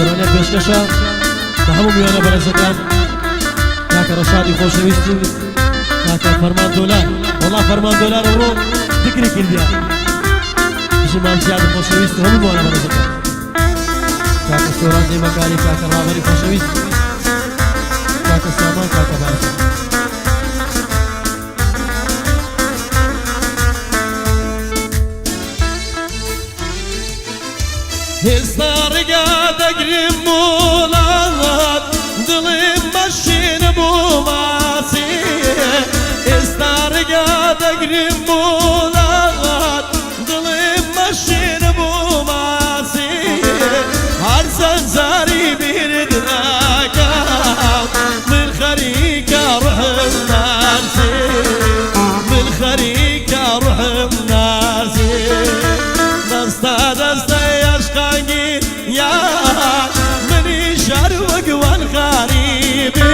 سرانه پیشکشا به همون میانه برزکان کاکا رشادی خوشویستی کاکا فرمان دولار والله فرمان دولار رو فکری کردیا بشی مالشیاد خوشویستی همون میانه برزکان کاکا سوران دیمکاری کاکا رابری خوشویستی کاکا سامان کاکا بارسا هستارقا دقرم مولاد دلم مشين بوماسي هستارقا دقرم مولاد دلم مشين بوماسي هرسن زاري بيردناكا من خريكا رحم ناسي من خريكا رحم ناسي دستا دستا يشقاقي يا مني شروق والغريبي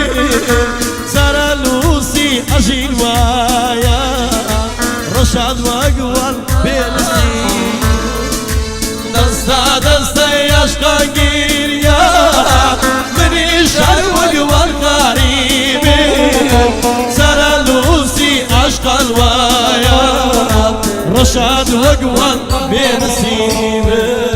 سارة لوسي أجين ويا رشاد وقوال بيلسي دستا دستا يشقاقي يا مني شروق والغريبي سارة لوسي أشقال ويا رشاد وقوان بنسيبه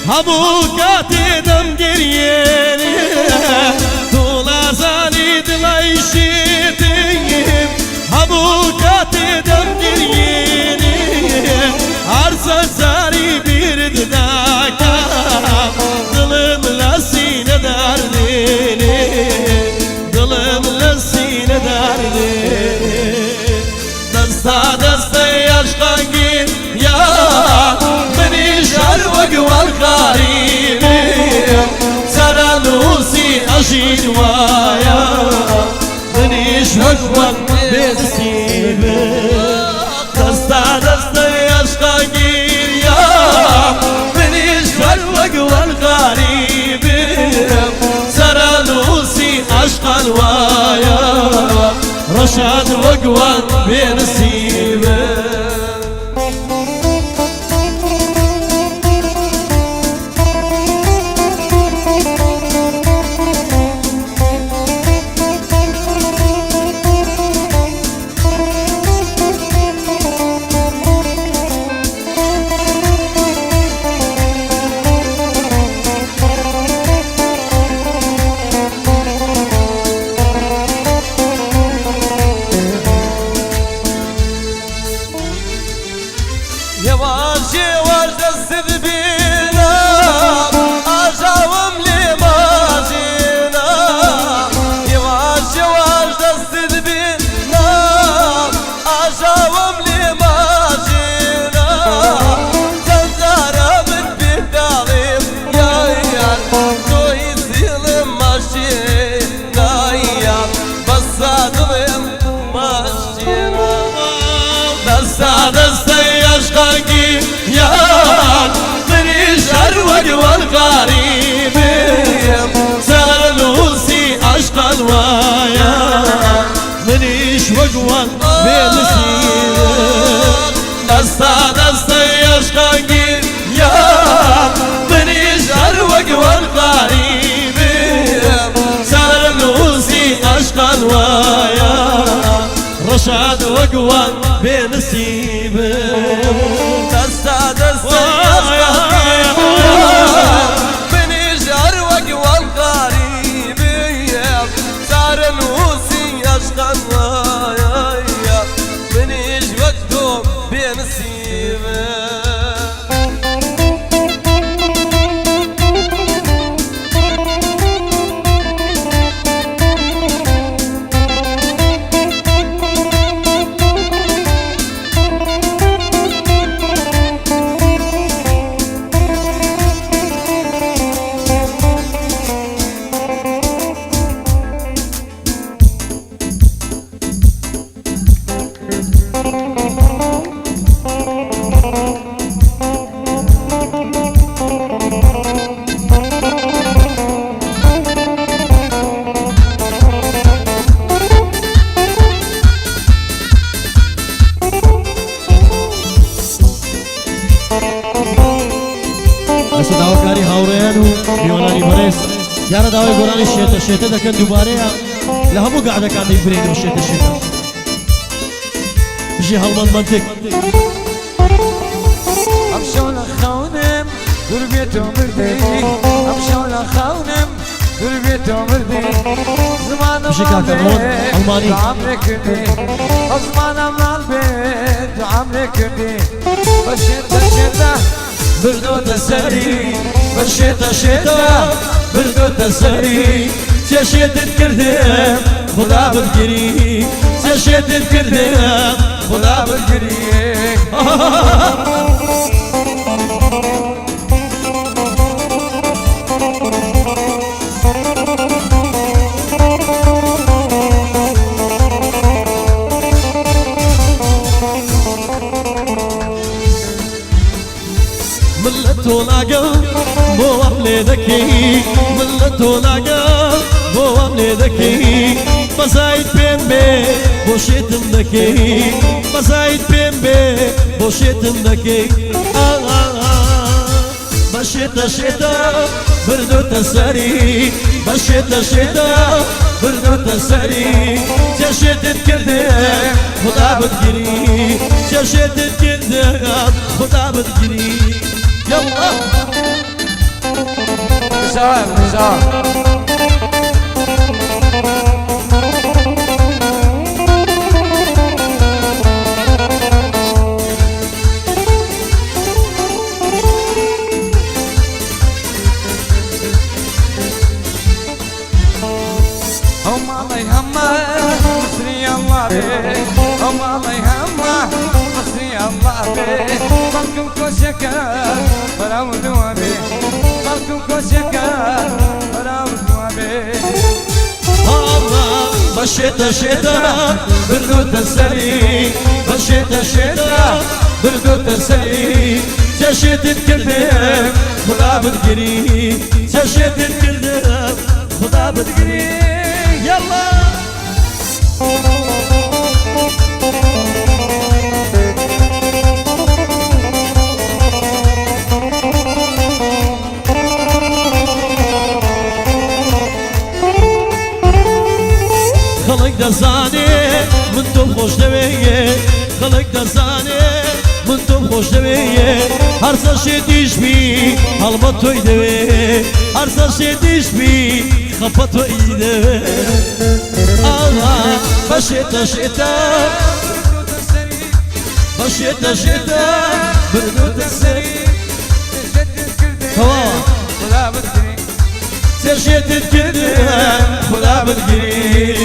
همو کاتی دم گریه دولا زانی دلای شیدیم همو کاتی دم گریه هر زاری بیرد ناکا دلم لسینه دردینه دلم لسینه دردینه دستا دستا یشقاقی یا منی شروق والغريبي سارة لوسي أجين ويا مني شروق بنسيبي دستا دستا يشقاقي يا مني شروق والغريبي سارة لوسي أشقال ويا رشاد وقوان بنسيبي يواش يواش دست بينا أجاوم لي ماجينا يواش يواش دست بينا أجاوم لي ماجينا زنزارة من بيتاليم يا توي سيلم ماشينا يا بس أدلم ماشينا دستا دستا يشقاقي يا مني شروق والغريبي سارة لوسي أشقال ويا مني شوق والبيلسي دستا دستا يشقاقي يا مني شروق والغريبي سارة لوسي أشقال ويا رشاد وقوان بنسيبه دستا دستا مني شروق والغريبي سارة لوسي أشقال ويا مني شوق بنسيبه جوانی برس یارە داوای گۆرانی شێتە دەکەن دووبارەیە لە هەموو گادەکانی برێنەوە شێتە بژی هەڵمەند منتێک امشون خونم دور بیت مردی امشون خونم دور بیت مردی زمانم المانی عمر کردی زمانم لال بیت عمر کردی بشیرده بردو تسری بشیرده بردو تسری چشیدت کردم خدا بگیری چشیدت کردم خدا بگیری تولاقم بو عملي ذكي من تولاقم بو عملي ذكي بزايد بين بي بوشيتم ذكي بزايد بين بي بوشيتم ذكي بشيتا بردو تسري بشيتا بردو تسري جشيت كردم خدا بتجري جشيت كردم خدا بتجري يلا نزار نزار هم الله يهمه مصري الله بيه هم الله يهمه مصري الله بيه بلكم كوشكا براو دوابي بلكم كوشكا براو دوابي بشيتا بردو تسري بشيتا بردو تسري جشيت الكردم خدا بتجري جشيت الكردم خدا بتجري يلا خلق دزاني من تو خوش دويه خلق دزاني من تو خوش دويه هر سر دیش بی حلبت توی دويه هر سر دیش بی خفت توی دويه بشيتا بشيتا بردو تسري خدا بتجري سجيت الكردم خدا بتجري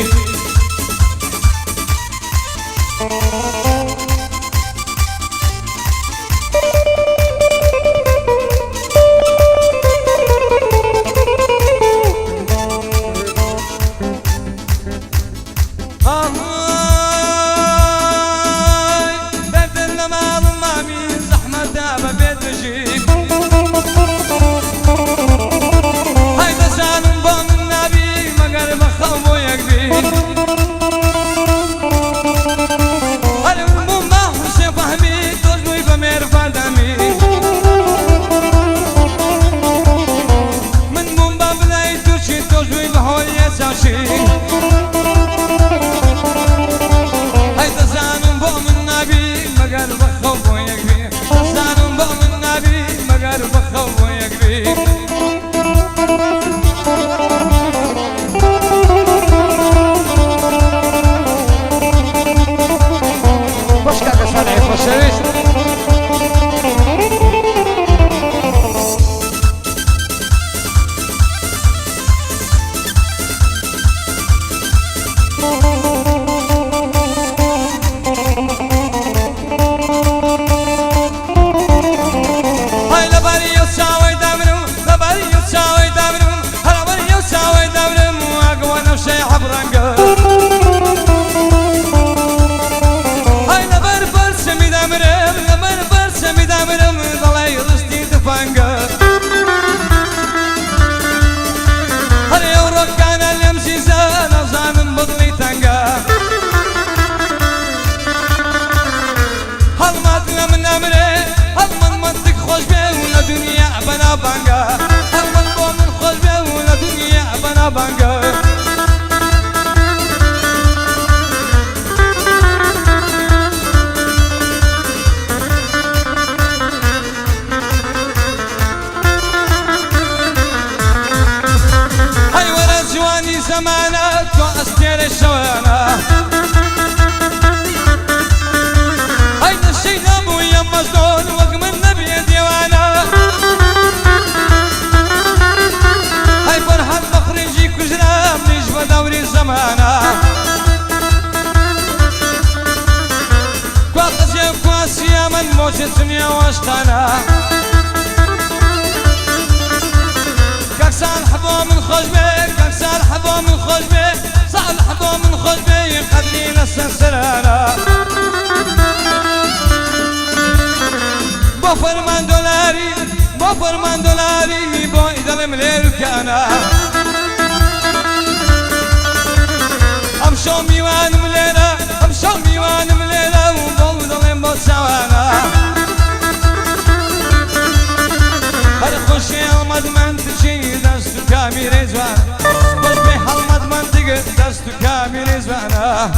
هاي بسانم بون النبي مگر بخوم و یک بی من موجتني واشتانا كاك صالحبو من خجبي كاك صالحبو من خجبي صالحبو من خجبي قدني للسلسلانة بفرمان دولاري بو إدل مليرك أنا أمشو ميوان مليرة أمشو ميوان مليرة وبو ظلم بوتسوانا هر خوشي المدمن تشي دستو كامي رزوان بس بي حلمدمن تقل دستو كامي رزوانا